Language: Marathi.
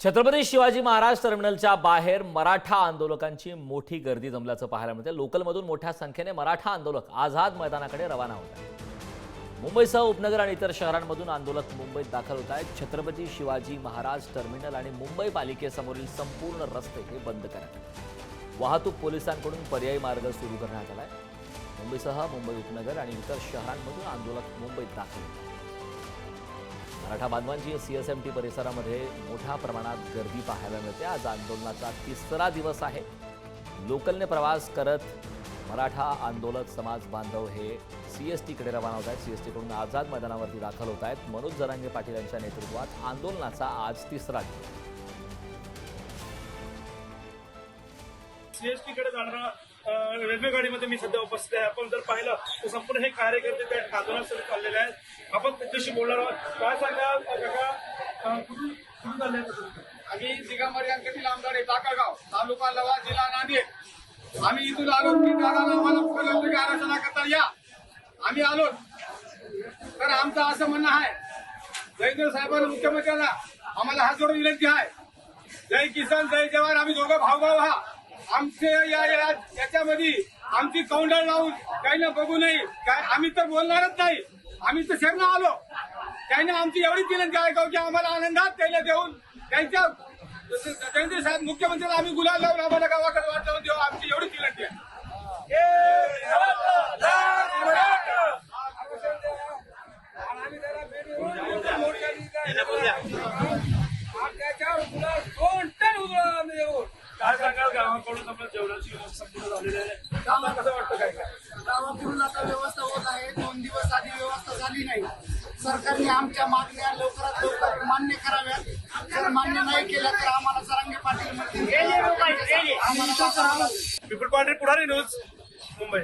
छत्रपती शिवाजी महाराज टर्मिनलच्या बाहेर मराठा आंदोलकांची मोठी गर्दी जमल्याचं पाहायला मिळते। लोकलमधून मोठ्या संख्येने मराठा आंदोलक आझाद मैदानाकडे रवाना होत आहेत। मुंबईसह उपनगर आणि इतर शहरांमधून आंदोलक मुंबईत दाखल होत आहेत। छत्रपती शिवाजी महाराज टर्मिनल आणि मुंबई पालिकेसमोरील संपूर्ण रस्ते हे बंद करण्यात आले। वाहतूक पोलिसांकडून पर्यायी मार्ग सुरू करण्यात आलाय। मुंबईसह मुंबई उपनगर आणि इतर शहरांमधून आंदोलक मुंबईत दाखल होत आहेत। मराठा बांधवांची सीएसएमटी परिसरामध्ये मोठ्या प्रमाणात गर्दी पाहायला मिळते। आज आंदोलनाचा तिसरा दिवस आहे। लोकलने प्रवास करत मराठा आंदोलक समाज बांधव हे सीएसटीकडे रवाना होत आहेत। सीएसटीकडून आझाद मैदानावरती दाखल होत आहेत। मनोज जरांगे पाटील यांच्या नेतृत्वात आंदोलनाचा आज तिसरा दिवस। सीएसटीकडे जाणारा रेल्वे गाडीमध्ये मी सध्या उपस्थित आहे। आपण जर पाहिलं तर संपूर्ण हे कार्यकर्ते त्या आंदोलनासाठी चाललेले आहेत। आपण त्यांच्याशी बोलणार आहोत। काय सांगा काका, कुठून चालले आम्ही दिगंबर यांच्यातील आमदार आहे, टाकळगाव तालुका लवा जिल्हा नांदेड। आम्ही इथून आलो की दादाला आम्हाला मुख्यमंत्री आरक्षणा करता या, आम्ही आलो। तर आमचं असं म्हणणं आहे, जयेंद्र साहेबांना मुख्यमंत्र्यांना आम्हाला हात जोडून विनंती आहे, जय किसान जय जवान। आम्ही दोघं भाऊ हा आमचे याच्यामध्ये आमची कौंडल लावून काही ना बघू नये, काय आम्ही तर बोलणारच नाही। आम्ही तर शरण आलो, त्याने आमची एवढीच विनंती आहे की आम्हाला आनंदात त्याला देऊन त्यांच्या जयंती साहेब मुख्यमंत्र्यांना आम्ही गुलाल लावून आम्हाला गावाकडे वाट लावून देऊ, आमची एवढीच विनंती आहे। काय सांगाल, गावाकडून आपल्या जेवणाची व्यवस्था पूर्ण झालेली आहे, गावाला कसं वाटतं? काय काय गावाकडून आता व्यवस्था होत आहे। 2 दिवस आधी व्यवस्था झाली नाही। सरकारने आमच्या मागण्या लवकरात लवकर मान्य कराव्यात। जर मान्य नाही केल्या तर आम्हाला जरांगे पाटील पिंपळ पांढरे पुढारी न्यूज मुंबई।